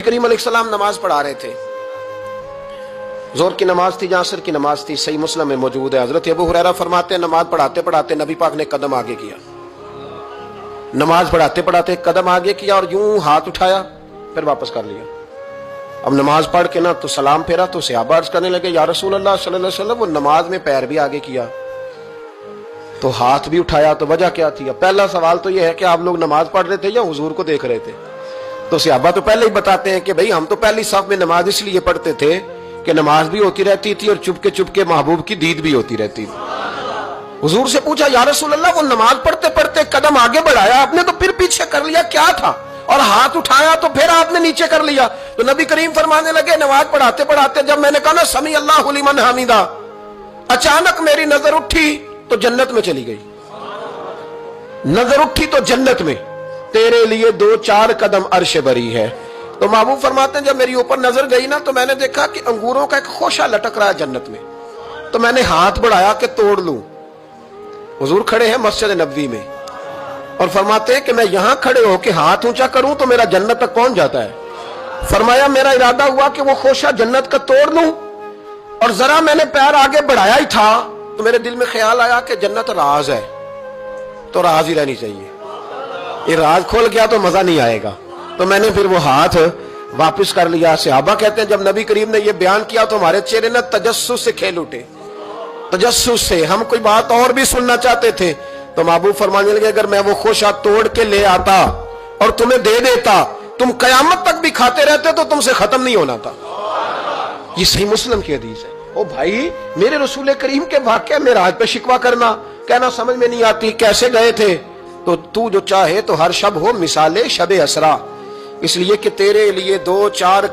करीम अलैहिस्सलाम नमाज पढ़ा रहे थे। जोर की नमाज थी, असर की नमाज थी। सही मुस्लिम में मौजूद है। हजरत अबू हुरैरा फरमाते हैं नमाज पढ़ाते पढ़ाते नबी पाक ने कदम आगे किया। नमाज पढ़ाते पढ़ाते कदम आगे किया और यूं हाथ उठाया, फिर वापस कर लिया। अब नमाज पढ़ के ना तो सलाम फेरा तो सहाबा अर्ज करने लगे, या रसूल अल्लाह सल्लल्लाहु अलैहि वसल्लम, वो नमाज में पैर भी आगे किया तो हाथ भी उठाया, तो वजह क्या थी? पहला सवाल तो यह है कि आप लोग नमाज पढ़ रहे थे या हुजूर को देख रहे थे? तो सहाबा तो पहले ही बताते हैं कि भाई हम तो पहली साफ में नमाज इसलिए पढ़ते थे कि नमाज भी होती रहती थी और चुपके चुपके महबूब की दीद भी होती रहती थी। हुजूर से पूछा, या रसूल अल्लाह, वो नमाज पढ़ते पढ़ते कदम आगे बढ़ाया आपने तो फिर पीछे कर लिया, क्या था? और हाथ उठाया तो फिर आपने नीचे कर लिया। तो नबी करीम फरमाने लगे, नमाज पढ़ाते पढ़ाते जब मैंने कहा ना समी अल्लाहु लिमन हमीदा, अचानक मेरी नजर उठी तो जन्नत में चली गई। नजर उठी तो जन्नत में, तेरे लिए 2-4 कदम अर्श बरी है। तो महबूब फरमाते हैं जब मेरी ऊपर नजर गई ना तो मैंने देखा कि अंगूरों का एक खोशा लटक रहा है जन्नत में। तो मैंने हाथ बढ़ाया कि तोड़ लूं। हुजूर खड़े हैं मस्जिद नबवी में और फरमाते हैं कि मैं यहां खड़े होकर हाथ ऊंचा करूं तो मेरा जन्नत तक पहुंच जाता है। फरमाया मेरा इरादा हुआ कि वो खोशा जन्नत का तोड़ लूं और जरा मैंने पैर आगे बढ़ाया ही था तो मेरे दिल में ख्याल आया कि जन्नत राज है, तो राज ही रहनी चाहिए। ये राज खोल गया तो मजा नहीं आएगा। तो मैंने फिर वो हाथ वापस कर लिया। सहाबा कहते हैं जब नबी करीम ने ये बयान किया तो हमारे चेहरे ने तजस्सुस से खेल उठे। तजस्सुस से हम कोई बात और भी सुनना चाहते थे। तो महबूब फरमाने लगे, अगर मैं वो खोशा तोड़ के ले आता और तुम्हें दे देता, तुम कयामत तक भी खाते रहते तो तुमसे खत्म नहीं होना था। ये सही मुस्लिम की हदीस है। ओ भाई, मेरे रसूल करीम के वाक़या में राज पे शिकवा करना, कहना समझ में नहीं आती कैसे गए थे। तो तू जो चाहे तो हर शब हो मिसाले शब असरा, इसलिए कि तेरे लिए 2-4